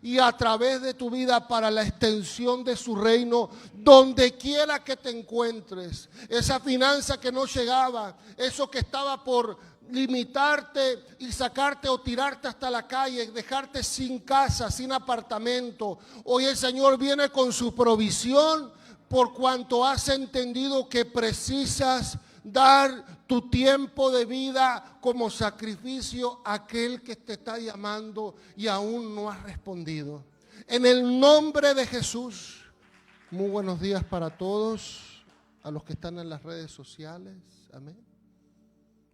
y a través de tu vida para la extensión de su reino, donde quiera que te encuentres. Esa finanza que no llegaba, eso que estaba por limitarte y sacarte o tirarte hasta la calle, dejarte sin casa, sin apartamento. Hoy el Señor viene con su provisión, por cuanto has entendido que precisas dar tu tiempo de vida como sacrificio a aquel que te está llamando y aún no has respondido. En el nombre de Jesús, muy buenos días para todos, a los que están en las redes sociales. Amén.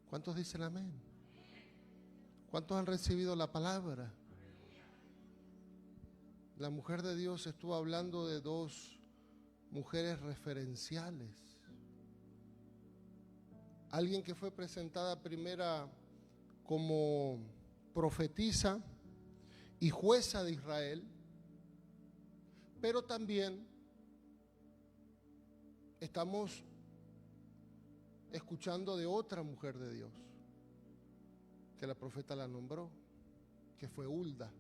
¿Cuántos dicen amén? ¿Cuántos han recibido la palabra? La mujer de Dios estuvo hablando de dos mujeres referenciales. Alguien que fue presentada primera como profetisa y jueza de Israel, pero también estamos escuchando de otra mujer de Dios, que la profeta la nombró, que fue Hulda.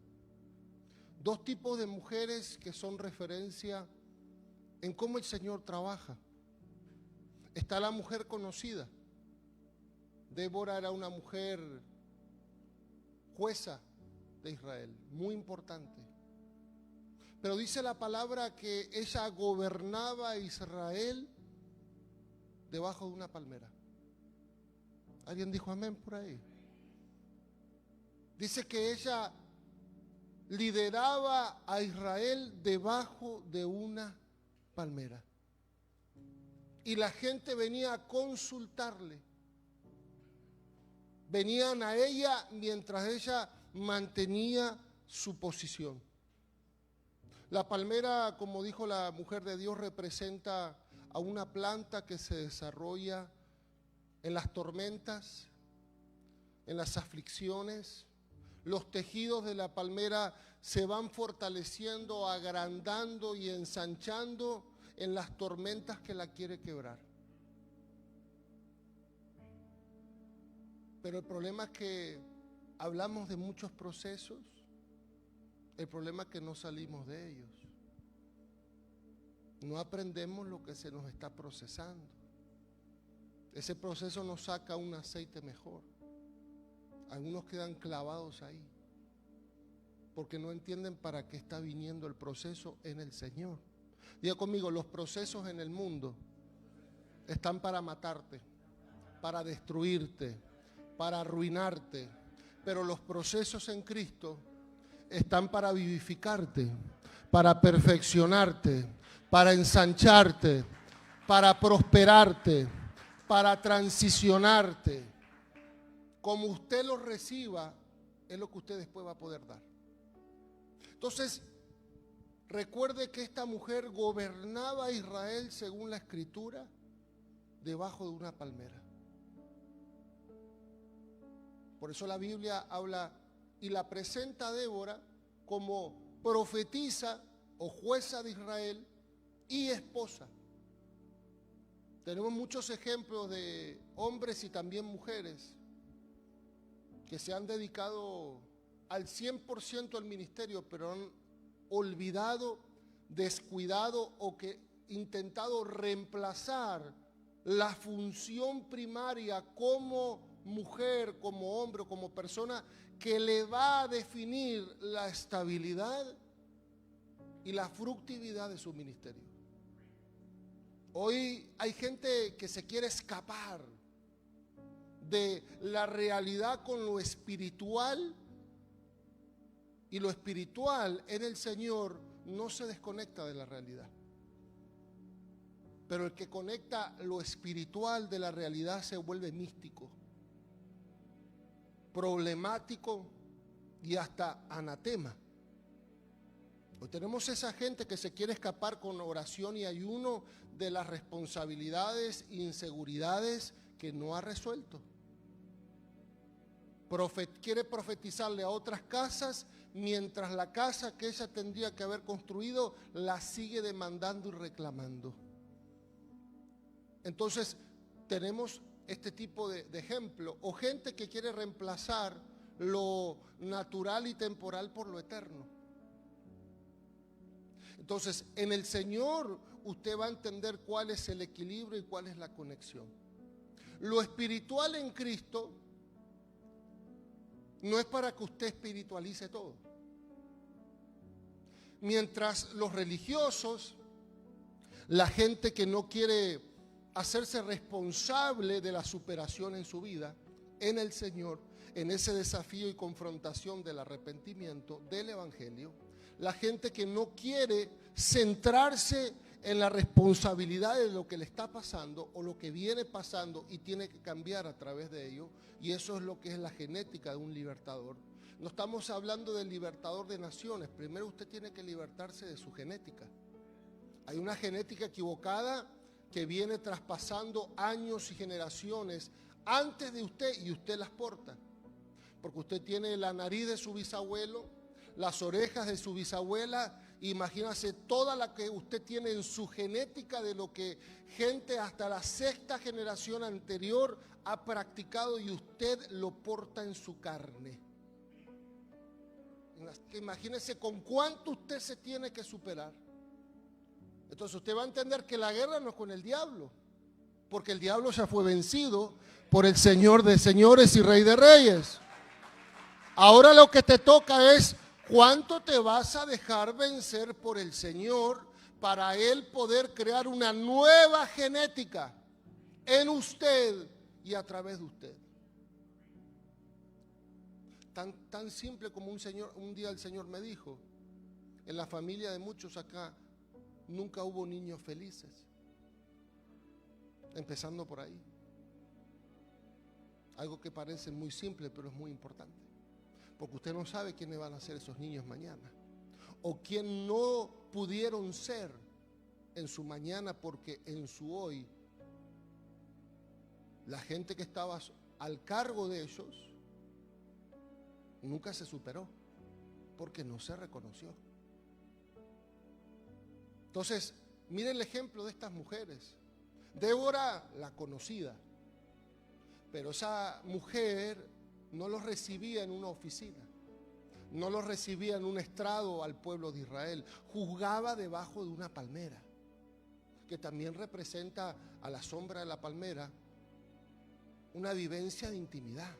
Dos tipos de mujeres que son referencia en cómo el Señor trabaja. Está la mujer conocida. Débora era una mujer jueza de Israel, muy importante. Pero dice la palabra que ella gobernaba Israel debajo de una palmera. ¿Alguien dijo amén por ahí? Dice que ella lideraba a Israel debajo de una palmera. Y la gente venía a consultarle. Venían a ella mientras ella mantenía su posición. La palmera, como dijo la mujer de Dios, representa a una planta que se desarrolla en las tormentas, en las aflicciones. Los tejidos de la palmera se van fortaleciendo, agrandando y ensanchando en las tormentas que la quiere quebrar. Pero el problema es que hablamos de muchos procesos, el problema es que no salimos de ellos. No aprendemos lo que se nos está procesando. Ese proceso nos saca un aceite mejor. Algunos quedan clavados ahí, porque no entienden para qué está viniendo el proceso en el Señor. Diga conmigo, los procesos en el mundo están para matarte, para destruirte, para arruinarte, pero los procesos en Cristo están para vivificarte, para perfeccionarte, para ensancharte, para prosperarte, para transicionarte. Como usted lo reciba, es lo que usted después va a poder dar. Entonces, recuerde que esta mujer gobernaba a Israel según la Escritura, debajo de una palmera. Por eso la Biblia habla y la presenta a Débora como profetisa o jueza de Israel y esposa. Tenemos muchos ejemplos de hombres y también mujeres que se han dedicado al 100% al ministerio, pero han olvidado, descuidado o que intentado reemplazar la función primaria como mujer, como hombre, como persona que le va a definir la estabilidad y la fructividad de su ministerio. Hoy hay gente que se quiere escapar de la realidad con lo espiritual, y lo espiritual en el Señor no se desconecta de la realidad. Pero el que conecta lo espiritual de la realidad se vuelve místico, problemático y hasta anatema. Hoy tenemos esa gente que se quiere escapar con oración y ayuno de las responsabilidades e inseguridades que no ha resuelto. Quiere profetizarle a otras casas, mientras la casa que ella tendría que haber construido la sigue demandando y reclamando. Entonces tenemos este tipo de ejemplo, o gente que quiere reemplazar lo natural y temporal por lo eterno. Entonces, en el Señor usted va a entender cuál es el equilibrio y cuál es la conexión. Lo espiritual en Cristo no es para que usted espiritualice todo. Mientras los religiosos, la gente que no quiere hacerse responsable de la superación en su vida, en el Señor, en ese desafío y confrontación del arrepentimiento, del Evangelio, la gente que no quiere centrarse en la responsabilidad de lo que le está pasando o lo que viene pasando y tiene que cambiar a través de ello, y eso es lo que es la genética de un libertador. No estamos hablando del libertador de naciones. Primero usted tiene que libertarse de su genética. Hay una genética equivocada que viene traspasando años y generaciones antes de usted, y usted las porta. Porque usted tiene la nariz de su bisabuelo, las orejas de su bisabuela, imagínese toda la que usted tiene en su genética de lo que gente hasta la sexta generación anterior ha practicado, y usted lo porta en su carne. Imagínese con cuánto usted se tiene que superar. Entonces usted va a entender que la guerra no es con el diablo, porque el diablo ya fue vencido por el Señor de señores y Rey de reyes. Ahora lo que te toca es cuánto te vas a dejar vencer por el Señor para Él poder crear una nueva genética en usted y a través de usted. Tan simple como un día el Señor me dijo, en la familia de muchos acá nunca hubo niños felices. Empezando por ahí. Algo que parece muy simple, pero es muy importante. Porque usted no sabe quiénes van a ser esos niños mañana. O quién no pudieron ser en su mañana, porque en su hoy, la gente que estaba al cargo de ellos nunca se superó, porque no se reconoció. Entonces, mire el ejemplo de estas mujeres. Débora, la conocida, pero esa mujer no los recibía en una oficina, no los recibía en un estrado al pueblo de Israel, juzgaba debajo de una palmera, que también representa a la sombra de la palmera una vivencia de intimidad.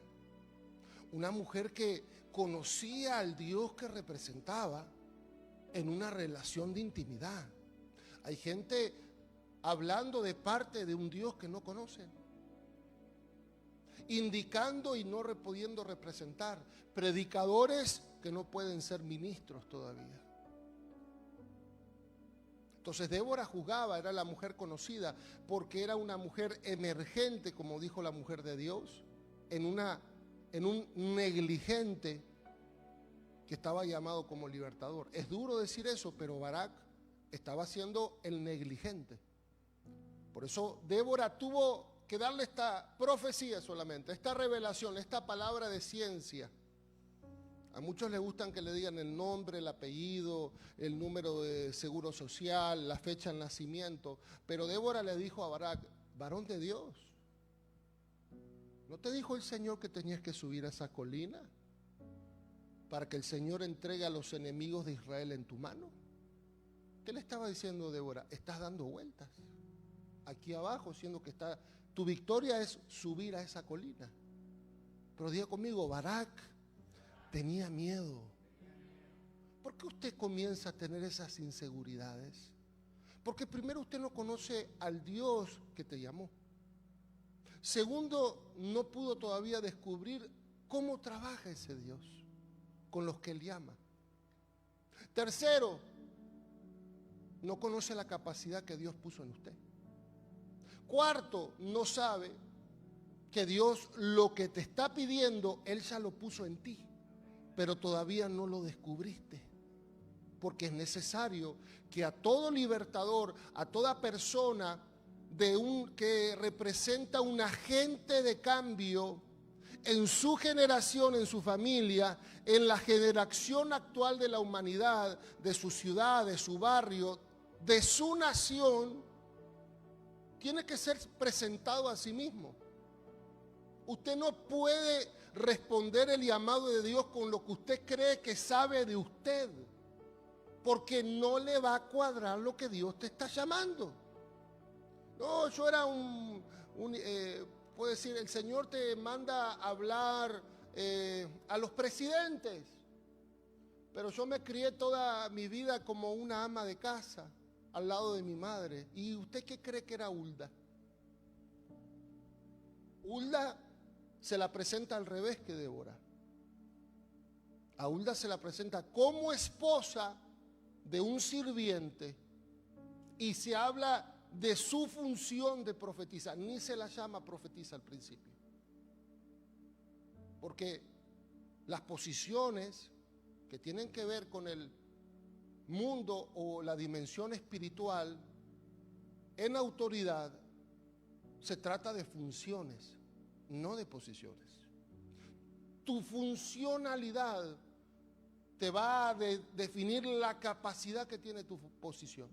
Una mujer que conocía al Dios que representaba en una relación de intimidad. Hay gente hablando de parte de un Dios que no conocen, indicando y no pudiendo representar, predicadores que no pueden ser ministros todavía. Entonces Débora juzgaba, era la mujer conocida, porque era una mujer emergente, como dijo la mujer de Dios, en un negligente que estaba llamado como libertador. Es duro decir eso, pero Barak estaba siendo el negligente. Por eso Débora tuvo que darle esta profecía solamente, esta revelación, esta palabra de ciencia. A muchos les gustan que le digan el nombre, el apellido, el número de seguro social, la fecha de nacimiento. Pero Débora le dijo a Barak: varón de Dios, ¿no te dijo el Señor que tenías que subir a esa colina para que el Señor entregue a los enemigos de Israel en tu mano? ¿Qué le estaba diciendo Débora? Estás dando vueltas aquí abajo, siendo que tu victoria es subir a esa colina. Pero diga conmigo, Barak tenía miedo. ¿Por qué usted comienza a tener esas inseguridades? Porque primero usted no conoce al Dios que te llamó. Segundo, no pudo todavía descubrir cómo trabaja ese Dios con los que Él llama. Tercero, no conoce la capacidad que Dios puso en usted. Cuarto, no sabe que Dios lo que te está pidiendo, Él ya lo puso en ti, pero todavía no lo descubriste. Porque es necesario que a todo libertador, a toda persona que representa un agente de cambio en su generación, en su familia, en la generación actual de la humanidad, de su ciudad, de su barrio, de su nación, tiene que ser presentado a sí mismo. Usted no puede responder el llamado de Dios con lo que usted cree que sabe de usted, porque no le va a cuadrar lo que Dios te está llamando. No, yo era puedo decir, el Señor te manda a hablar a los presidentes, pero yo me crié toda mi vida como una ama de casa al lado de mi madre. ¿Y usted qué cree que era Hulda? Hulda se la presenta al revés que Débora. A Hulda se la presenta como esposa de un sirviente y se habla de su función de profetizar. Ni se la llama profetisa al principio, porque las posiciones que tienen que ver con el mundo o la dimensión espiritual en autoridad, se trata de funciones, no de posiciones. Tu funcionalidad te va a definir la capacidad que tiene tu posición.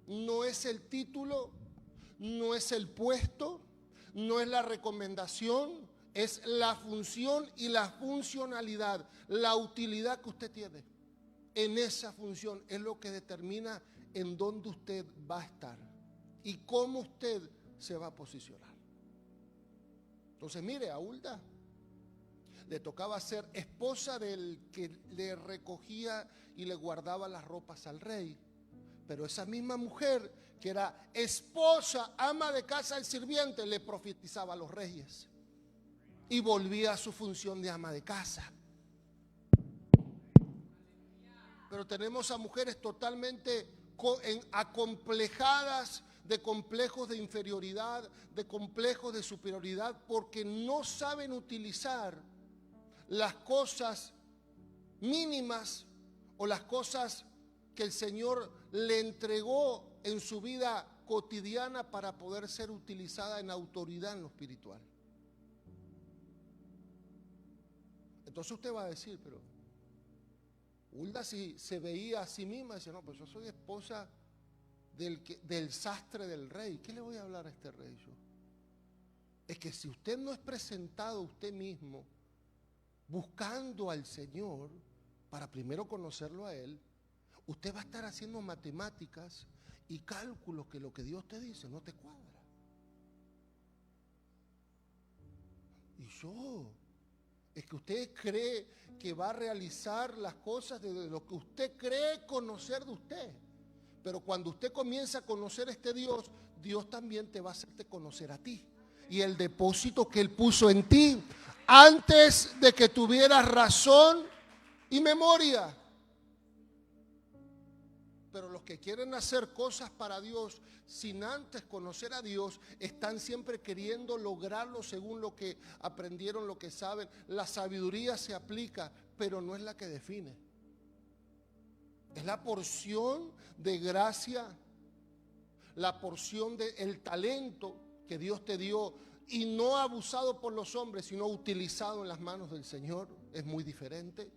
No es el título, no es el puesto, no es la recomendación, es la función y la funcionalidad, la utilidad que usted tiene en esa función es lo que determina en dónde usted va a estar y cómo usted se va a posicionar. Entonces, mire, a Hulda le tocaba ser esposa del que le recogía y le guardaba las ropas al rey. Pero esa misma mujer que era esposa, ama de casa del sirviente, le profetizaba a los reyes y volvía a su función de ama de casa. Pero tenemos a mujeres totalmente acomplejadas, de complejos de inferioridad, de complejos de superioridad, porque no saben utilizar las cosas mínimas o las cosas que el Señor le entregó en su vida cotidiana para poder ser utilizada en autoridad en lo espiritual. Entonces usted va a decir, pero Hulda si se veía a sí misma, dice, no, pues yo soy esposa del sastre del rey. ¿Qué le voy a hablar a este rey yo? Es que si usted no es presentado usted mismo buscando al Señor para primero conocerlo a Él, usted va a estar haciendo matemáticas y cálculos que lo que Dios te dice no te cuadra. Y es que usted cree que va a realizar las cosas de lo que usted cree conocer de usted. Pero cuando usted comienza a conocer a este Dios, Dios también te va a hacerte conocer a ti. Y el depósito que Él puso en ti antes de que tuvieras razón y memoria. Pero los que quieren hacer cosas para Dios sin antes conocer a Dios, están siempre queriendo lograrlo según lo que aprendieron, lo que saben. La sabiduría se aplica, pero no es la que define. Es la porción de gracia, la porción del talento que Dios te dio, y no abusado por los hombres, sino utilizado en las manos del Señor. Es muy diferente.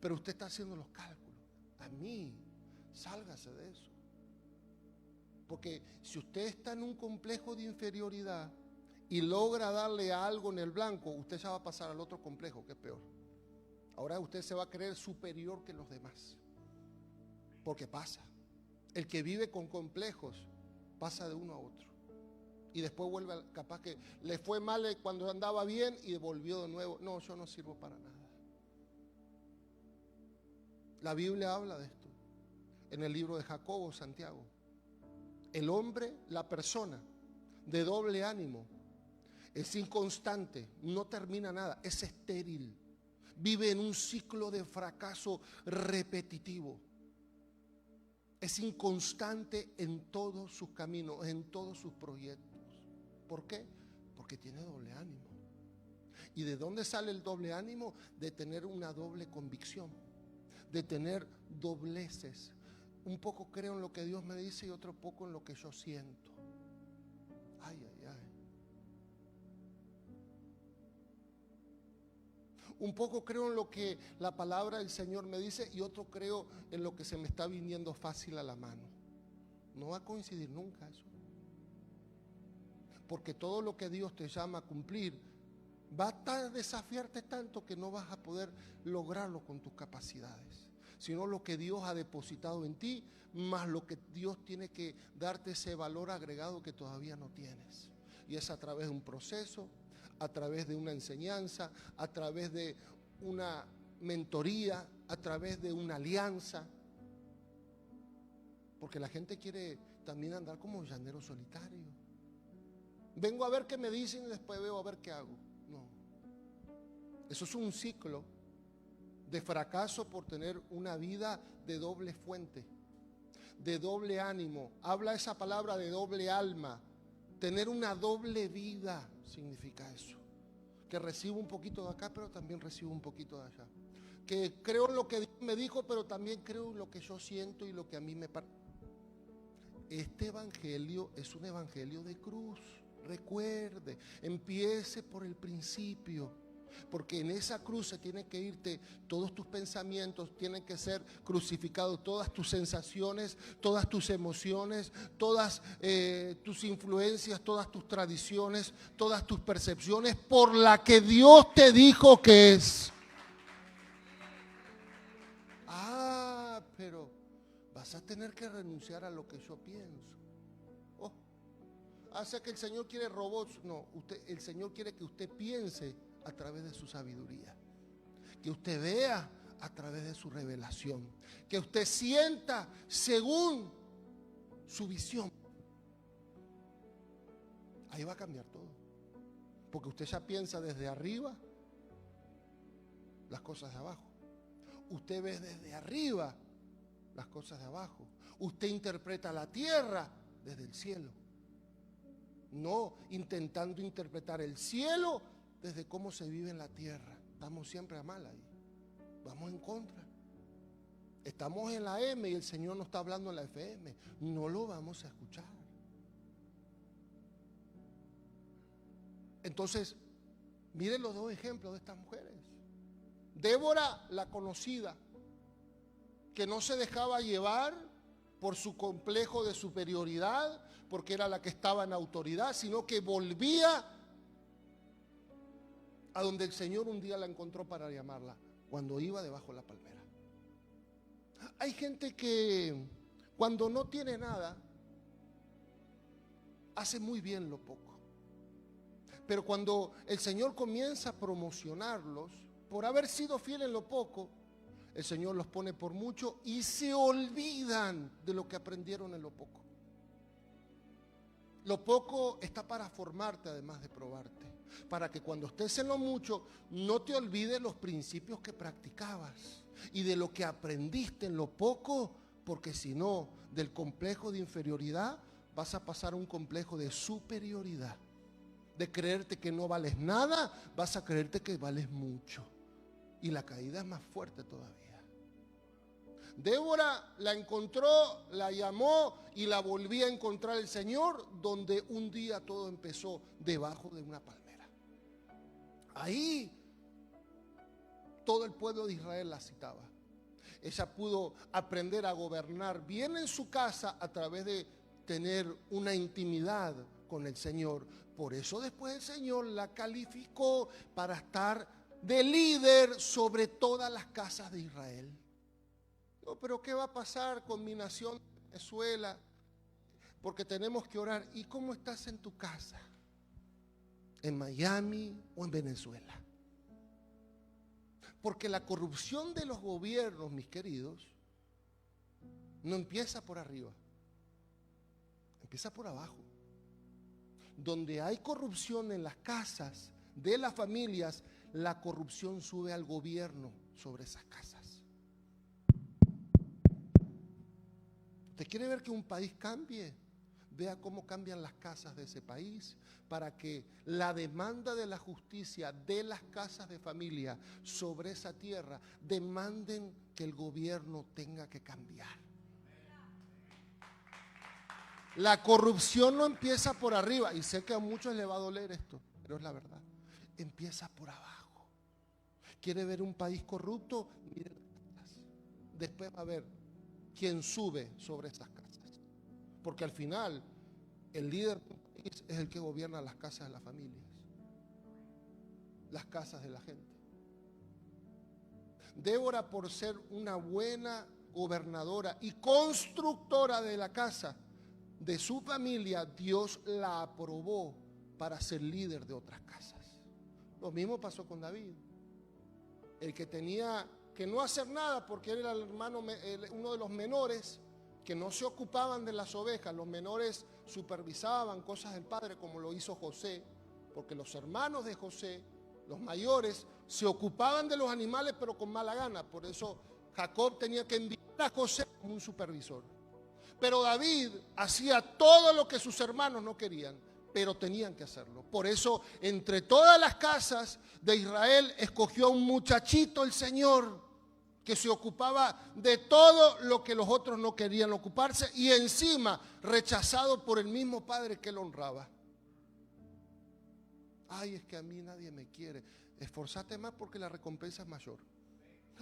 Pero usted está haciendo los cálculos. A mí, sálgase de eso. Porque si usted está en un complejo de inferioridad y logra darle algo en el blanco, usted ya va a pasar al otro complejo, que es peor. Ahora usted se va a creer superior que los demás. Porque pasa. El que vive con complejos pasa de uno a otro. Y después vuelve, capaz que le fue mal cuando andaba bien y volvió de nuevo. No, yo no sirvo para nada. La Biblia habla de esto. En el libro de Jacobo, Santiago. El hombre, la persona de doble ánimo, es inconstante, no termina nada, es estéril. Vive en un ciclo de fracaso repetitivo. Es inconstante en todos sus caminos, en todos sus proyectos. ¿Por qué? Porque tiene doble ánimo. ¿Y de dónde sale el doble ánimo? De tener una doble convicción, de tener dobleces. Un poco creo en lo que Dios me dice y otro poco en lo que yo siento. Ay, ay, ay. Un poco creo en lo que la palabra del Señor me dice y otro creo en lo que se me está viniendo fácil a la mano. No va a coincidir nunca eso. Porque todo lo que Dios te llama a cumplir va a desafiarte tanto que no vas a poder lograrlo con tus capacidades, sino lo que Dios ha depositado en ti, más lo que Dios tiene que darte ese valor agregado que todavía no tienes. Y es a través de un proceso, a través de una enseñanza, a través de una mentoría, a través de una alianza. Porque la gente quiere también andar como llanero solitario. Vengo a ver qué me dicen y después veo a ver qué hago. No. Eso es un ciclo de fracaso por tener una vida de doble fuente, de doble ánimo. Habla esa palabra de doble alma. Tener una doble vida significa eso. Que recibo un poquito de acá, pero también recibo un poquito de allá. Que creo en lo que Dios me dijo, pero también creo en lo que yo siento y lo que a mí me parece. Este evangelio es un evangelio de cruz. Recuerde, empiece por el principio, porque en esa cruz se tiene que irte todos tus pensamientos, tienen que ser crucificados, todas tus sensaciones, todas tus emociones, todas tus influencias, todas tus tradiciones, todas tus percepciones, por la que Dios te dijo que es. Pero vas a tener que renunciar a lo que yo pienso. Hace que el Señor quiere robots. No, el Señor quiere que usted piense a través de su sabiduría, que usted vea a través de su revelación, que usted sienta según su visión. Ahí va a cambiar todo, porque usted ya piensa desde arriba las cosas de abajo. Usted ve desde arriba las cosas de abajo. Usted interpreta la tierra desde el cielo, no intentando interpretar el cielo desde cómo se vive en la tierra. Estamos siempre a mal ahí, vamos en contra. Estamos en la M y el Señor nos está hablando en la FM, no lo vamos a escuchar. Entonces, miren los dos ejemplos de estas mujeres. Débora, la conocida, que no se dejaba llevar por su complejo de superioridad, porque era la que estaba en autoridad, sino que volvía a donde el Señor un día la encontró para llamarla, cuando iba debajo de la palmera. Hay gente que cuando no tiene nada, hace muy bien lo poco. Pero cuando el Señor comienza a promocionarlos, por haber sido fiel en lo poco, el Señor los pone por mucho y se olvidan de lo que aprendieron en lo poco. Lo poco está para formarte, además de probarte, para que cuando estés en lo mucho no te olvides los principios que practicabas y de lo que aprendiste en lo poco, porque si no, del complejo de inferioridad vas a pasar a un complejo de superioridad. De creerte que no vales nada, vas a creerte que vales mucho. Y la caída es más fuerte todavía. Débora la encontró, la llamó y la volví a encontrar el Señor, donde un día todo empezó debajo de una palmera. Ahí todo el pueblo de Israel la citaba. Ella pudo aprender a gobernar bien en su casa a través de tener una intimidad con el Señor. Por eso después el Señor la calificó para estar de líder sobre todas las casas de Israel. No, pero ¿qué va a pasar con mi nación Venezuela? Porque tenemos que orar. ¿Y cómo estás en tu casa? ¿En Miami o en Venezuela? Porque la corrupción de los gobiernos, mis queridos, no empieza por arriba, empieza por abajo. Donde hay corrupción en las casas de las familias, la corrupción sube al gobierno sobre esas casas. ¿Usted quiere ver que un país cambie? Vea cómo cambian las casas de ese país para que la demanda de la justicia de las casas de familia sobre esa tierra demanden que el gobierno tenga que cambiar. La corrupción no empieza por arriba, y sé que a muchos les va a doler esto, pero es la verdad. Empieza por abajo. ¿Quiere ver un país corrupto? Miren las casas. Después va a ver quién sube sobre esas casas. Porque al final, el líder de un país es el que gobierna las casas de las familias, las casas de la gente. Débora, por ser una buena gobernadora y constructora de la casa de su familia, Dios la aprobó para ser líder de otras casas. Lo mismo pasó con David, el que tenía que no hacer nada porque él era el hermano, uno de los menores, que no se ocupaban de las ovejas. Los menores supervisaban cosas del padre, como lo hizo José, porque los hermanos de José, los mayores, se ocupaban de los animales pero con mala gana. Por eso Jacob tenía que enviar a José como un supervisor. Pero David hacía todo lo que sus hermanos no querían, pero tenían que hacerlo. Por eso, entre todas las casas de Israel, escogió a un muchachito el Señor, que se ocupaba de todo lo que los otros no querían ocuparse, y encima rechazado por el mismo padre que lo honraba. Ay, es que a mí nadie me quiere. Esforzate más porque la recompensa es mayor.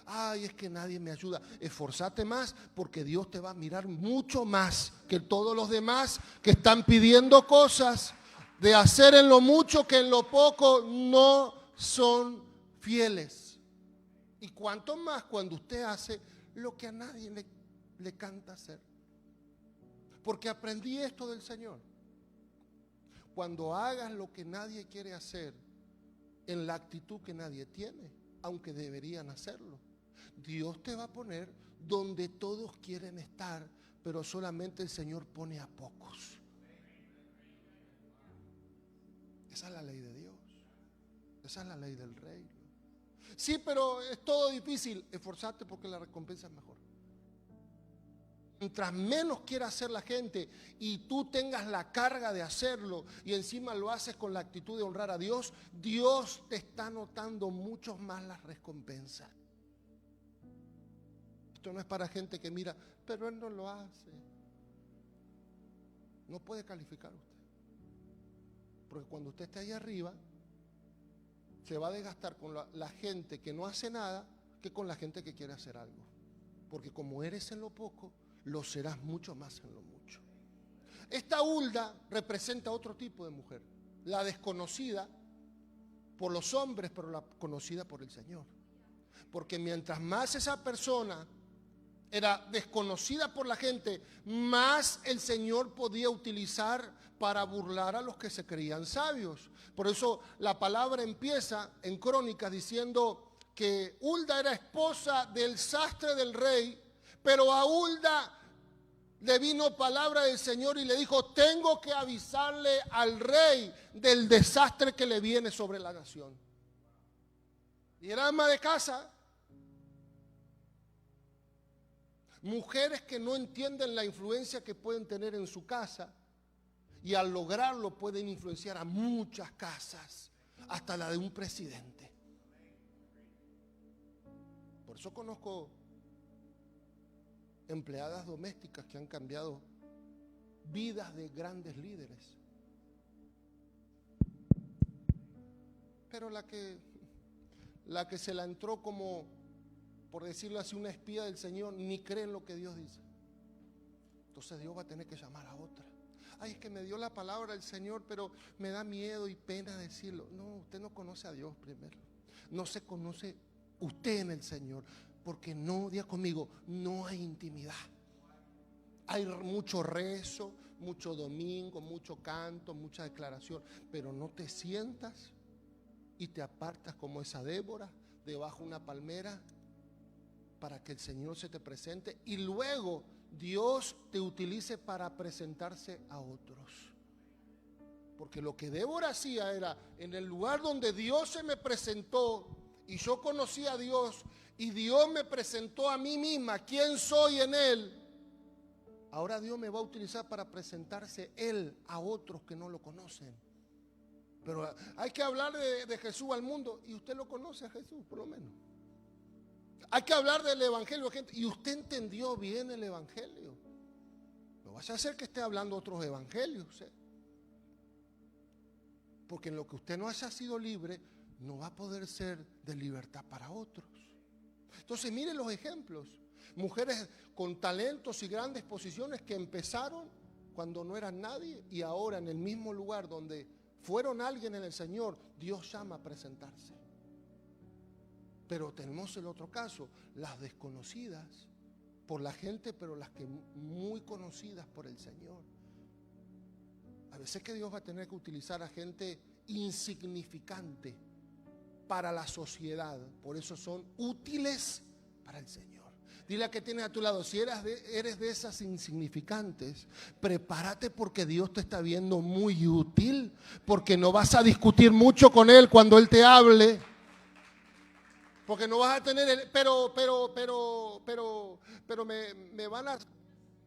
Ay, es que nadie me ayuda. Esforzate más porque Dios te va a mirar mucho más que todos los demás que están pidiendo cosas de hacer en lo mucho que en lo poco no son fieles. Y cuánto más cuando usted hace lo que a nadie le canta hacer. Porque aprendí esto del Señor. Cuando hagas lo que nadie quiere hacer, en la actitud que nadie tiene, aunque deberían hacerlo, Dios te va a poner donde todos quieren estar, pero solamente el Señor pone a pocos. Esa es la ley de Dios. Esa es la ley del reino. Sí, pero es todo difícil. Esforzate porque la recompensa es mejor. Mientras menos quiera hacer la gente y tú tengas la carga de hacerlo y encima lo haces con la actitud de honrar a Dios, Dios te está notando mucho más las recompensas. Esto no es para gente que mira, pero él no lo hace. No puede calificar usted. Porque cuando usted esté ahí arriba, se va a desgastar con la gente que no hace nada que con la gente que quiere hacer algo. Porque como eres en lo poco, lo serás mucho más en lo mucho. Esta Hulda representa otro tipo de mujer, la desconocida por los hombres, pero la conocida por el Señor. Porque mientras más esa persona era desconocida por la gente, más el Señor podía utilizar para burlar a los que se creían sabios. Por eso la palabra empieza en Crónicas diciendo que Hulda era esposa del sastre del rey, pero a Hulda le vino palabra del Señor y le dijo: tengo que avisarle al rey del desastre que le viene sobre la nación. Y era ama de casa. Mujeres que no entienden la influencia que pueden tener en su casa y al lograrlo pueden influenciar a muchas casas, hasta la de un presidente. Por eso conozco empleadas domésticas que han cambiado vidas de grandes líderes. Pero la que se la entró como, por decirlo así, una espía del Señor, ni cree en lo que Dios dice. Entonces Dios va a tener que llamar a otra. Ay, es que me dio la palabra el Señor, pero me da miedo y pena decirlo. No, usted no conoce a Dios primero. No se conoce usted en el Señor. Porque no, diga conmigo, no hay intimidad. Hay mucho rezo, mucho domingo, mucho canto, mucha declaración. Pero no te sientas y te apartas como esa Débora debajo de una palmera para que el Señor se te presente y luego Dios te utilice para presentarse a otros. Porque lo que Débora hacía era, en el lugar donde Dios se me presentó y yo conocí a Dios y Dios me presentó a mí misma, quién soy en Él, ahora Dios me va a utilizar para presentarse Él a otros que no lo conocen. Pero hay que hablar de Jesús al mundo y usted lo conoce a Jesús, por lo menos. Hay que hablar del evangelio, gente, y usted entendió bien el evangelio. No vaya a ser que esté hablando otros evangelios, ¿eh? Porque en lo que usted no haya sido libre, no va a poder ser de libertad para otros. Entonces mire los ejemplos. Mujeres con talentos y grandes posiciones que empezaron cuando no eran nadie y ahora en el mismo lugar donde fueron alguien en el Señor, Dios llama a presentarse. Pero tenemos el otro caso, las desconocidas por la gente, pero las que muy conocidas por el Señor. A veces que Dios va a tener que utilizar a gente insignificante para la sociedad, por eso son útiles para el Señor. Dile a que tienes a tu lado, si eres de esas insignificantes, prepárate porque Dios te está viendo muy útil, porque no vas a discutir mucho con Él cuando Él te hable, porque no vas a tener, me van a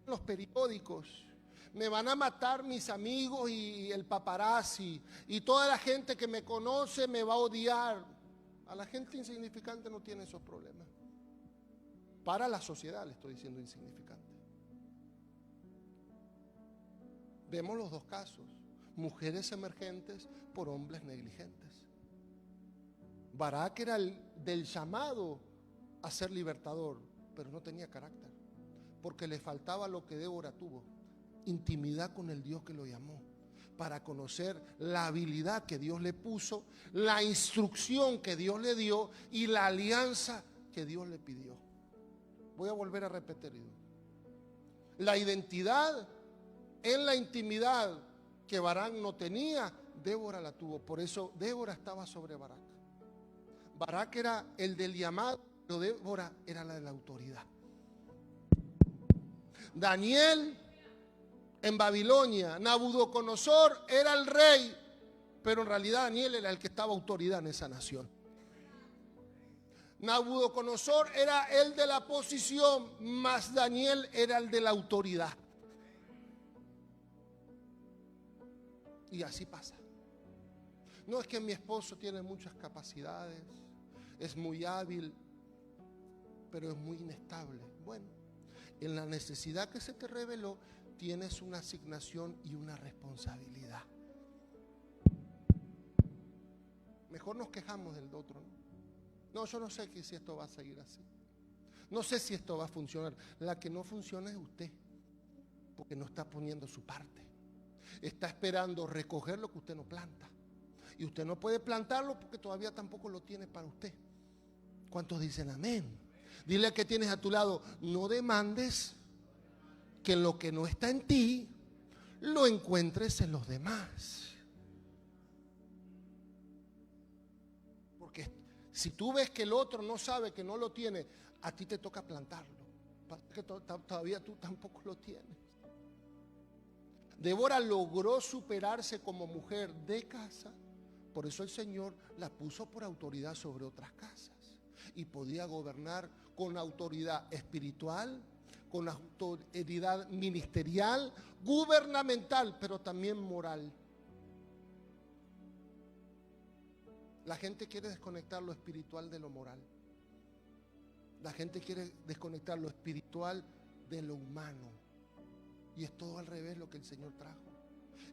los periódicos, me van a matar mis amigos y el paparazzi, y toda la gente que me conoce me va a odiar. A la gente insignificante no tiene esos problemas. Para la sociedad le estoy diciendo insignificante. Vemos los dos casos, mujeres emergentes por hombres negligentes. Barak era el del llamado a ser libertador, pero no tenía carácter, porque le faltaba lo que Débora tuvo: intimidad con el Dios que lo llamó, para conocer la habilidad que Dios le puso, la instrucción que Dios le dio y la alianza que Dios le pidió. Voy a volver a repetir. La identidad en la intimidad que Barak no tenía, Débora la tuvo. Por eso Débora estaba sobre Barak. Barak era el del llamado, pero Débora era la de la autoridad. Daniel en Babilonia, Nabucodonosor era el rey, pero en realidad Daniel era el que estaba autoridad en esa nación. Nabucodonosor era el de la posición, mas Daniel era el de la autoridad. Y así pasa. No es que mi esposo tiene muchas capacidades, es muy hábil, pero es muy inestable. Bueno, en la necesidad que se te reveló, tienes una asignación y una responsabilidad. Mejor nos quejamos del otro, ¿no? No, yo no sé si esto va a seguir así. No sé si esto va a funcionar. La que no funciona es usted, porque no está poniendo su parte. Está esperando recoger lo que usted no planta. Y usted no puede plantarlo porque todavía tampoco lo tiene para usted. ¿Cuántos dicen amén? Dile que tienes a tu lado, no demandes que lo que no está en ti lo encuentres en los demás. Porque si tú ves que el otro no sabe, que no lo tiene, a ti te toca plantarlo, porque todavía tú tampoco lo tienes. Débora logró superarse como mujer de casa, por eso el Señor la puso por autoridad sobre otras casas, y podía gobernar con autoridad espiritual, con autoridad ministerial, gubernamental, pero también moral. La gente quiere desconectar lo espiritual de lo moral. La gente quiere desconectar lo espiritual de lo humano. Y es todo al revés lo que el Señor trajo.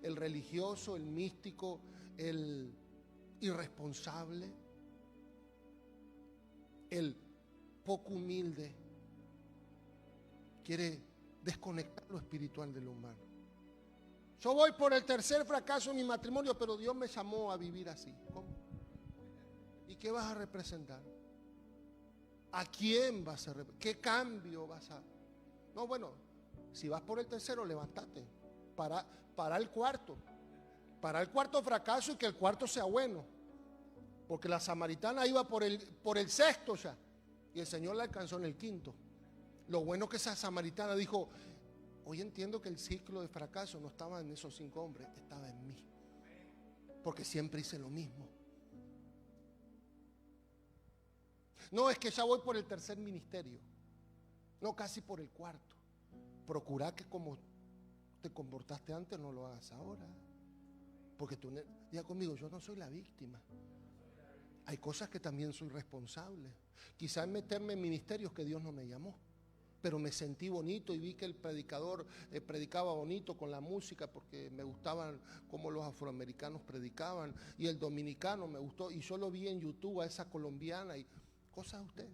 El religioso, el místico, el irresponsable, el poco humilde, quiere desconectar lo espiritual de lo humano. Yo voy por el tercer fracaso en mi matrimonio, pero Dios me llamó a vivir así. ¿Cómo? ¿Y qué vas a representar? ¿A quién vas a representar? ¿Qué cambio vas a...? No, bueno, si vas por el tercero, levántate. Para el cuarto. Para el cuarto fracaso y que el cuarto sea bueno. Porque la samaritana iba por el sexto ya. Y el Señor la alcanzó en el quinto. Lo bueno que esa samaritana dijo, hoy entiendo que el ciclo de fracaso no estaba en esos 5 hombres, estaba en mí. Porque siempre hice lo mismo. No, es que ya voy por el tercer ministerio. No, casi por el cuarto. Procura que como te comportaste antes no lo hagas ahora. Porque tú, diga conmigo, yo no soy la víctima. Hay cosas que también soy responsable. Quizás meterme en ministerios que Dios no me llamó. Pero me sentí bonito y vi que el predicador predicaba bonito con la música, porque me gustaban cómo los afroamericanos predicaban, y el dominicano me gustó, y yo lo vi en YouTube a esa colombiana, y cosas de usted.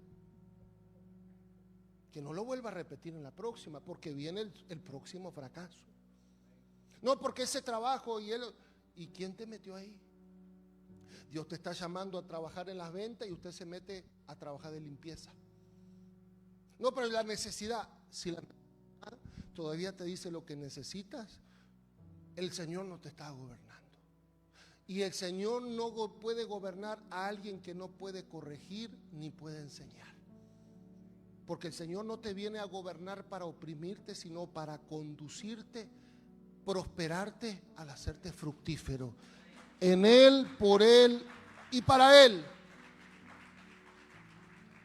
Que no lo vuelva a repetir en la próxima, porque viene el próximo fracaso. No, porque ese trabajo ¿y quién te metió ahí? Dios te está llamando a trabajar en las ventas y usted se mete a trabajar de limpieza. No, pero la necesidad, si la necesidad todavía te dice lo que necesitas, el Señor no te está gobernando. Y el Señor no puede gobernar a alguien que no puede corregir ni puede enseñar. Porque el Señor no te viene a gobernar para oprimirte, sino para conducirte, prosperarte al hacerte fructífero. En Él, por Él y para Él.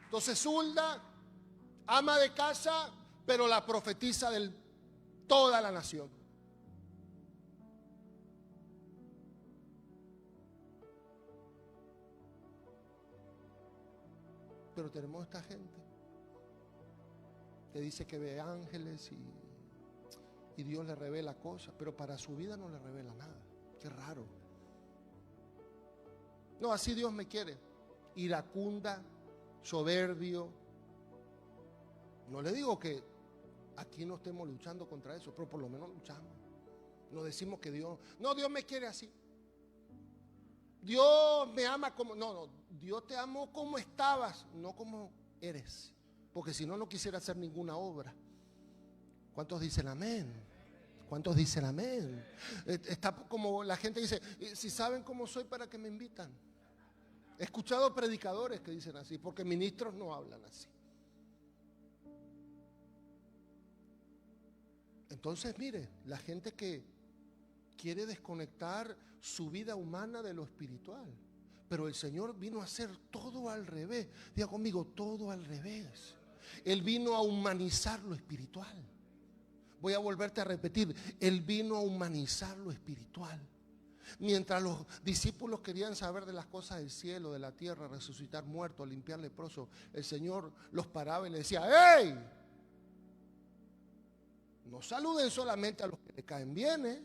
Entonces Hulda, ama de casa, pero la profetiza de toda la nación. Pero tenemos esta gente que dice que ve ángeles y Dios le revela cosas, pero para su vida no le revela nada. Qué raro. No, así Dios me quiere. Iracunda, soberbio. No le digo que aquí no estemos luchando contra eso, pero por lo menos luchamos. No decimos que Dios, no, Dios me quiere así. Dios me ama como, no, Dios te amó como estabas, no como eres. Porque si no, no quisiera hacer ninguna obra. ¿Cuántos dicen amén? ¿Cuántos dicen amén? Está como la gente dice, si saben cómo soy, ¿para qué me invitan? He escuchado predicadores que dicen así, porque ministros no hablan así. Entonces, mire, la gente que quiere desconectar su vida humana de lo espiritual. Pero el Señor vino a hacer todo al revés. Diga conmigo, todo al revés. Él vino a humanizar lo espiritual. Voy a volverte a repetir, Él vino a humanizar lo espiritual. Mientras los discípulos querían saber de las cosas del cielo, de la tierra, resucitar muertos, limpiar leprosos, el Señor los paraba y les decía, ¡hey! No saluden solamente a los que le caen bien, ¿eh?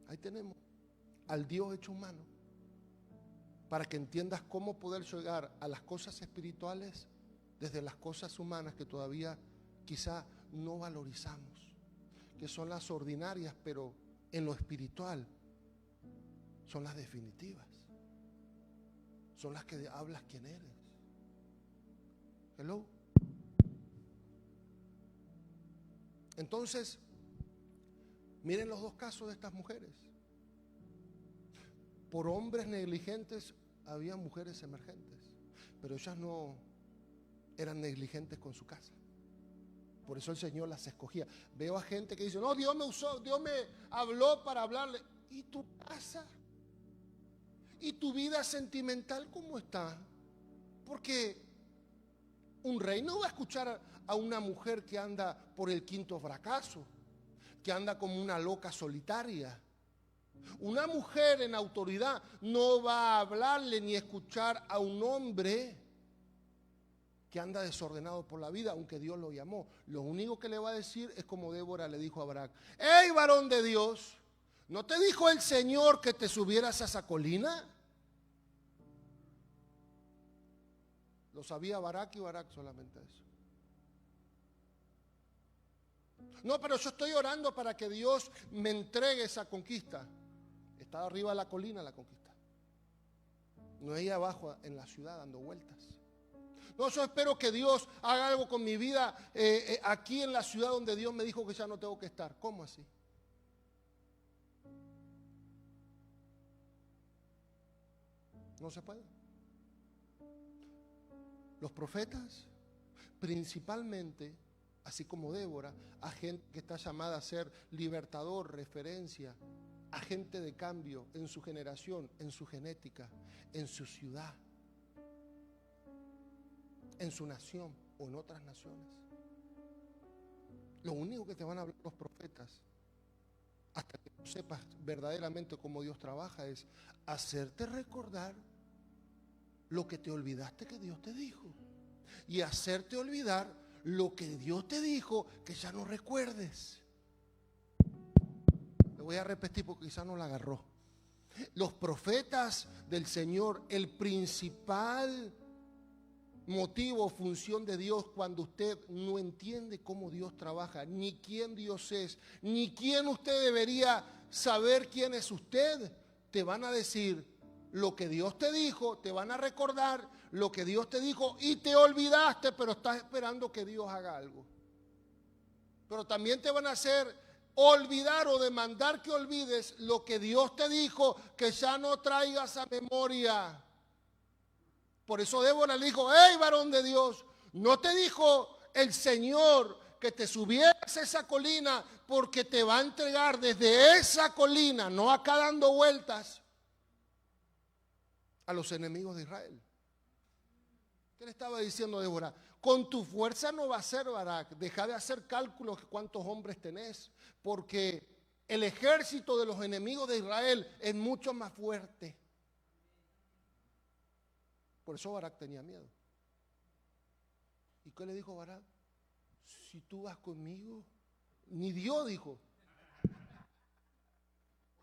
Ahí tenemos al Dios hecho humano, para que entiendas cómo poder llegar a las cosas espirituales desde las cosas humanas que todavía quizá no valorizamos, que son las ordinarias, pero en lo espiritual son las definitivas, son las que hablas quién eres. Hello. Entonces, miren los dos casos de estas mujeres. Por hombres negligentes había mujeres emergentes, pero ellas no eran negligentes con su casa. Por eso el Señor las escogía. Veo a gente que dice, no, Dios me usó, Dios me habló para hablarle. ¿Y tu casa? ¿Y tu vida sentimental cómo está? Porque un rey no va a escuchar a una mujer que anda por el quinto fracaso, que anda como una loca solitaria. Una mujer en autoridad no va a hablarle ni escuchar a un hombre que anda desordenado por la vida, aunque Dios lo llamó. Lo único que le va a decir es como Débora le dijo a Barak: ¡hey, varón de Dios! ¿No te dijo el Señor que te subieras a esa colina? Lo sabía Barak y Barak solamente eso. No, pero yo estoy orando para que Dios me entregue esa conquista. Está arriba de la colina la conquista. No es ahí abajo en la ciudad dando vueltas. No, yo espero que Dios haga algo con mi vida aquí en la ciudad donde Dios me dijo que ya no tengo que estar. ¿Cómo así? No se puede. Los profetas, principalmente, así como Débora, a gente que está llamada a ser libertador, referencia, agente de cambio en su generación, en su genética, en su ciudad, en su nación o en otras naciones. Lo único que te van a hablar los profetas, hasta que tú sepas verdaderamente cómo Dios trabaja, es hacerte recordar lo que te olvidaste que Dios te dijo, y hacerte olvidar lo que Dios te dijo que ya no recuerdes. Lo voy a repetir porque quizás no la agarró. Los profetas del Señor, el principal motivo o función de Dios cuando usted no entiende cómo Dios trabaja, ni quién Dios es, ni quién usted debería saber quién es usted. Te van a decir lo que Dios te dijo, te van a recordar lo que Dios te dijo y te olvidaste, pero estás esperando que Dios haga algo. Pero también te van a hacer olvidar o demandar que olvides lo que Dios te dijo, que ya no traigas a memoria. Por eso Débora le dijo: hey, varón de Dios, ¿no te dijo el Señor que te subieras a esa colina, porque te va a entregar desde esa colina, no acá dando vueltas, a los enemigos de Israel? ¿Qué le estaba diciendo Débora? Con tu fuerza no va a ser, Barak. Deja de hacer cálculos de cuántos hombres tenés, porque el ejército de los enemigos de Israel es mucho más fuerte. Por eso Barak tenía miedo. ¿Y qué le dijo Barak? Si tú vas conmigo, ni Dios dijo,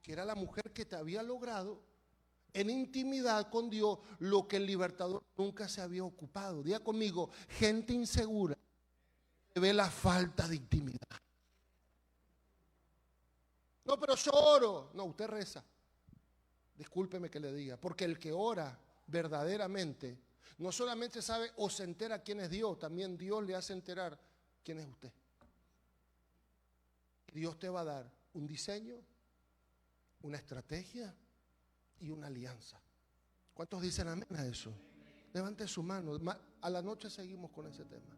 que era la mujer que te había logrado en intimidad con Dios lo que el libertador nunca se había ocupado. Diga conmigo: gente insegura ve la falta de intimidad. No, pero yo oro. No, usted reza. Discúlpeme que le diga, porque el que ora verdaderamente no solamente sabe o se entera quién es Dios, también Dios le hace enterar quién es usted. Dios te va a dar un diseño, una estrategia y una alianza. ¿Cuántos dicen amén a eso? Levante su mano. A la noche seguimos con ese tema.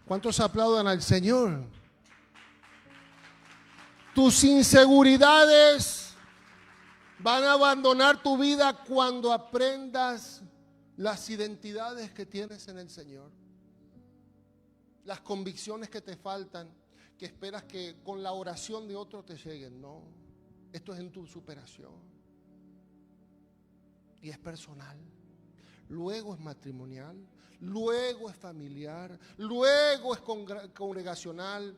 ¿Cuántos aplaudan al Señor? Tus inseguridades van a abandonar tu vida cuando aprendas las identidades que tienes en el Señor. Las convicciones que te faltan, que esperas que con la oración de otro te lleguen. No, esto es en tu superación. Y es personal. Luego es matrimonial. Luego es familiar. Luego es congregacional.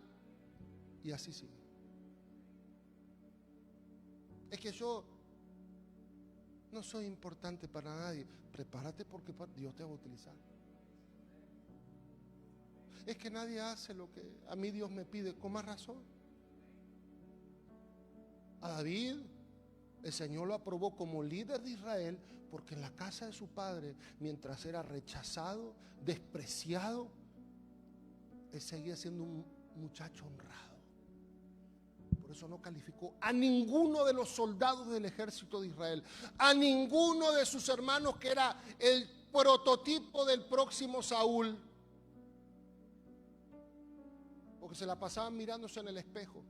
Y así sigue. Es que yo no soy importante para nadie. Prepárate, porque Dios te va a utilizar. Es que nadie hace lo que a mí Dios me pide. Con más razón. A David el Señor lo aprobó como líder de Israel, porque en la casa de su padre, mientras era rechazado, despreciado, él seguía siendo un muchacho honrado. Por eso no calificó a ninguno de los soldados del ejército de Israel, a ninguno de sus hermanos, que era el prototipo del próximo Saúl, porque se la pasaban mirándose en el espejo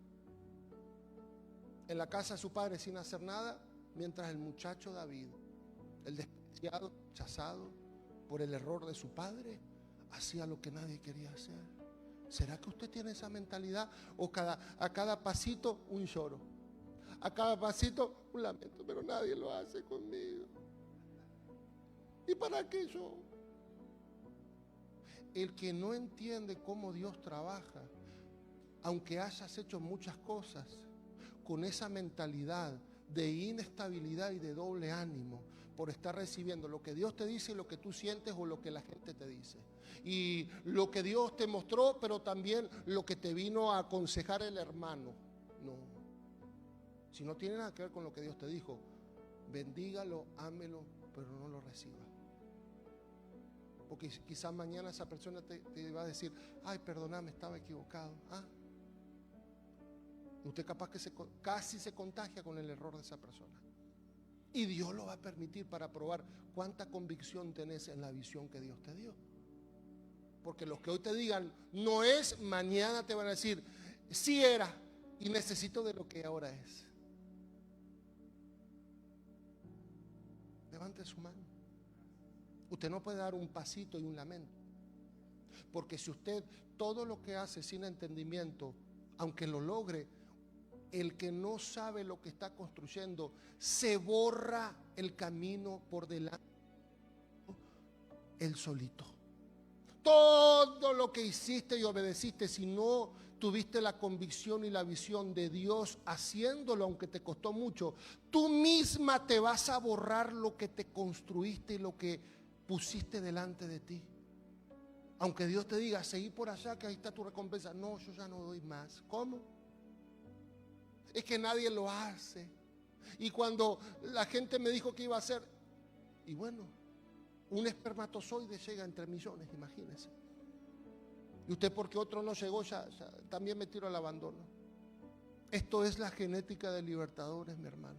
en la casa de su padre sin hacer nada, mientras el muchacho David, el despreciado, rechazado por el error de su padre, hacía lo que nadie quería hacer. ¿Será que usted tiene esa mentalidad? O a cada pasito un lloro, a cada pasito un lamento, pero nadie lo hace conmigo. ¿Y para qué yo? El que no entiende cómo Dios trabaja, aunque hayas hecho muchas cosas, con esa mentalidad de inestabilidad y de doble ánimo, por estar recibiendo lo que Dios te dice y lo que tú sientes o lo que la gente te dice, y lo que Dios te mostró, pero también lo que te vino a aconsejar el hermano. No, si no tiene nada que ver con lo que Dios te dijo, bendígalo, ámelo, pero no lo reciba, porque quizás mañana esa persona te va a decir: ay, perdóname, estaba equivocado. Usted capaz que casi se contagia con el error de esa persona. Y Dios lo va a permitir para probar cuánta convicción tenés en la visión que Dios te dio. Porque los que hoy te digan no es, mañana te van a decir sí era y necesito de lo que ahora es. Levante su mano. Usted no puede dar un pasito y un lamento. Porque si usted todo lo que hace sin entendimiento, aunque lo logre, el que no sabe lo que está construyendo, se borra el camino por delante, él solito. Todo lo que hiciste y obedeciste, si no tuviste la convicción y la visión de Dios haciéndolo, aunque te costó mucho, tú misma te vas a borrar lo que te construiste y lo que pusiste delante de ti. Aunque Dios te diga, seguí por allá que ahí está tu recompensa. No, yo ya no doy más. ¿Cómo? Es que nadie lo hace. Y cuando la gente me dijo que iba a hacer, y bueno, un espermatozoide llega entre millones, imagínense. Y usted porque otro no llegó, ya también me tiro al abandono. Esto es la genética de libertadores, mi hermano.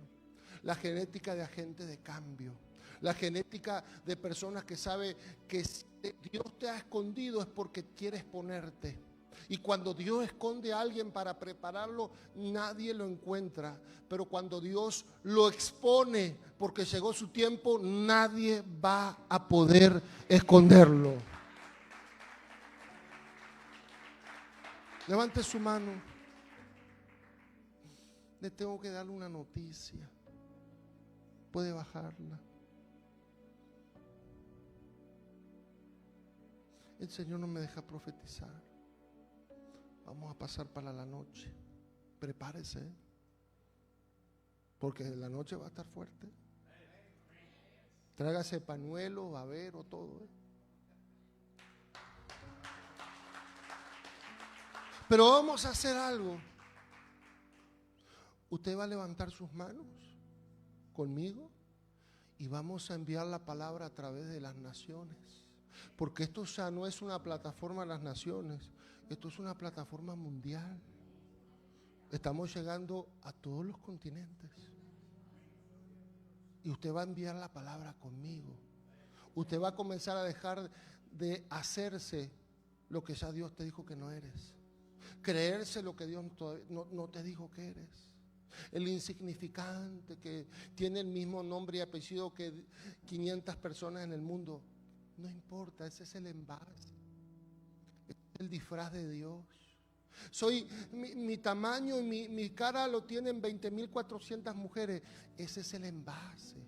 La genética de agentes de cambio. La genética de personas que sabe que si Dios te ha escondido es porque quiere exponerte. Y cuando Dios esconde a alguien para prepararlo, nadie lo encuentra. Pero cuando Dios lo expone porque llegó su tiempo, nadie va a poder esconderlo. Levante su mano. Le tengo que darle una noticia. Puede bajarla. El Señor no me deja profetizar. Vamos a pasar para la noche. Prepárese, porque la noche va a estar fuerte. Trágase pañuelo, babero, todo. Pero vamos a hacer algo. Usted va a levantar sus manos conmigo y vamos a enviar la palabra a través de las naciones. Porque esto ya no es una plataforma de las naciones, esto es una plataforma mundial. Estamos llegando a todos los continentes. Y usted va a enviar la palabra conmigo. Usted va a comenzar a dejar de hacerse lo que ya Dios te dijo que no eres. Creerse lo que Dios no te dijo que eres. El insignificante que tiene el mismo nombre y apellido que 500 personas en el mundo. No importa, ese es el envase. Es el disfraz de Dios. Mi tamaño y mi cara lo tienen 20.400 mujeres. Ese es el envase.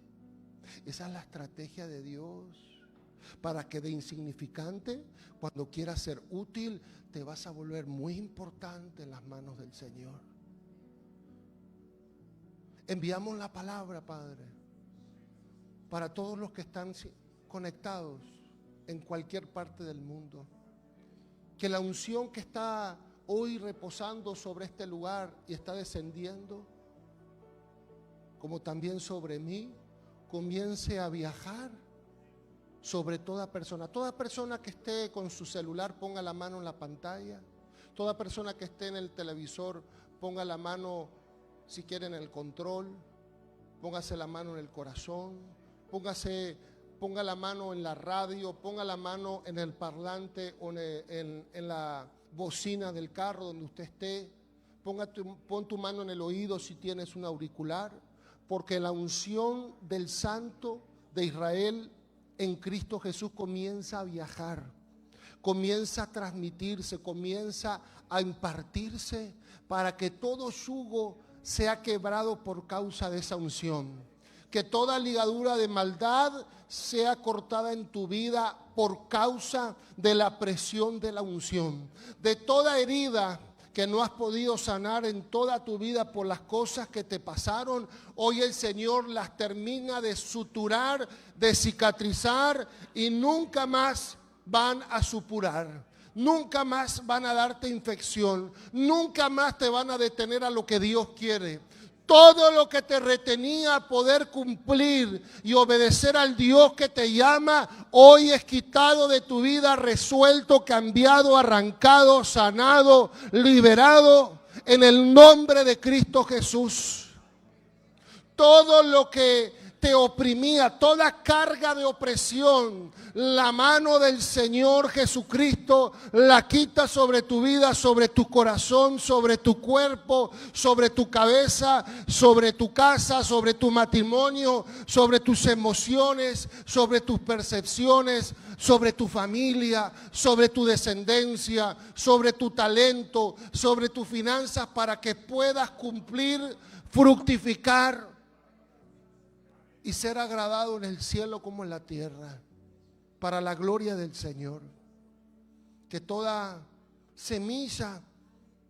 Esa es la estrategia de Dios. Para que de insignificante, cuando quieras ser útil, te vas a volver muy importante en las manos del Señor. Enviamos la palabra, Padre, para todos los que están conectados en cualquier parte del mundo. Que la unción que está hoy reposando sobre este lugar y está descendiendo, como también sobre mí, comience a viajar sobre toda persona. Toda persona que esté con su celular ponga la mano en la pantalla. Toda persona que esté en el televisor ponga la mano, si quiere, en el control. Póngase la mano en el corazón. Ponga la mano en la radio. Ponga la mano en el parlante o en la bocina del carro donde usted esté. Pon tu mano en el oído si tienes un auricular. Porque la unción del Santo de Israel en Cristo Jesús comienza a viajar, comienza a transmitirse, comienza a impartirse para que todo yugo sea quebrado por causa de esa unción. Que toda ligadura de maldad sea cortada en tu vida por causa de la presión de la unción. De toda herida que no has podido sanar en toda tu vida por las cosas que te pasaron, hoy el Señor las termina de suturar, de cicatrizar y nunca más van a supurar. Nunca más van a darte infección, nunca más te van a detener a lo que Dios quiere. Todo lo que te retenía a poder cumplir y obedecer al Dios que te llama, hoy es quitado de tu vida, resuelto, cambiado, arrancado, sanado, liberado en el nombre de Cristo Jesús. Todo lo que te oprimía, toda carga de opresión, la mano del Señor Jesucristo la quita sobre tu vida, sobre tu corazón, sobre tu cuerpo, sobre tu cabeza, sobre tu casa, sobre tu matrimonio, sobre tus emociones, sobre tus percepciones, sobre tu familia, sobre tu descendencia, sobre tu talento, sobre tus finanzas, para que puedas cumplir, fructificar y ser agradado en el cielo como en la tierra, para la gloria del Señor. Que toda semilla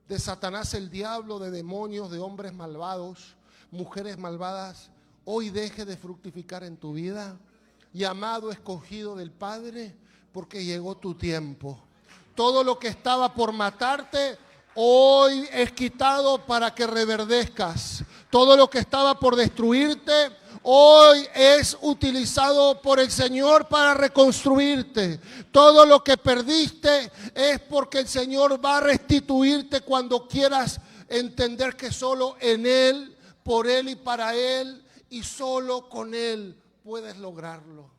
de Satanás, el diablo, de demonios, de hombres malvados, mujeres malvadas, hoy deje de fructificar en tu vida. Y amado, escogido del Padre, porque llegó tu tiempo. Todo lo que estaba por matarte, hoy es quitado para que reverdezcas. Todo lo que estaba por destruirte, hoy es utilizado por el Señor para reconstruirte. Todo lo que perdiste es porque el Señor va a restituirte cuando quieras entender que solo en Él, por Él y para Él, y solo con Él puedes lograrlo.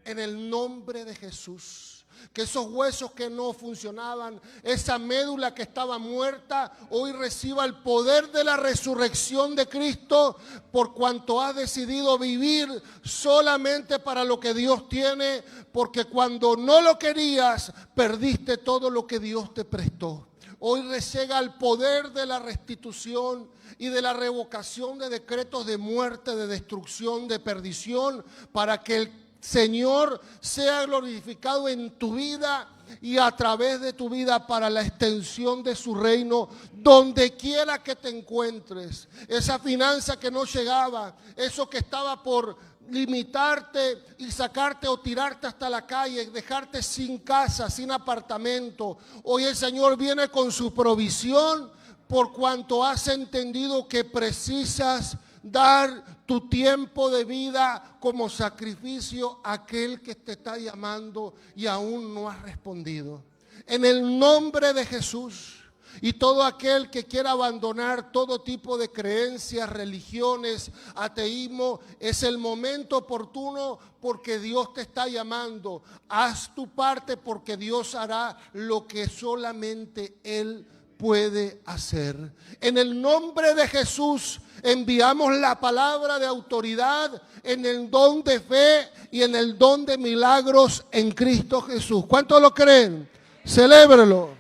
En el nombre de Jesús. Que esos huesos que no funcionaban, esa médula que estaba muerta, hoy reciba el poder de la resurrección de Cristo, por cuanto has decidido vivir solamente para lo que Dios tiene, porque cuando no lo querías, perdiste todo lo que Dios te prestó. Hoy llega el poder de la restitución y de la revocación de decretos de muerte, de destrucción, de perdición, para que el Señor sea glorificado en tu vida y a través de tu vida para la extensión de su reino, donde quiera que te encuentres. Esa finanza que no llegaba, eso que estaba por limitarte y sacarte o tirarte hasta la calle, dejarte sin casa, sin apartamento. Hoy el Señor viene con su provisión, por cuanto has entendido que precisas dar tu tiempo de vida como sacrificio a aquel que te está llamando y aún no has respondido. En el nombre de Jesús. Y todo aquel que quiera abandonar todo tipo de creencias, religiones, ateísmo, es el momento oportuno, porque Dios te está llamando. Haz tu parte, porque Dios hará lo que solamente Él puede hacer. En el nombre de Jesús enviamos la palabra de autoridad en el don de fe y en el don de milagros en Cristo Jesús. ¿Cuántos lo creen? Celébrelo.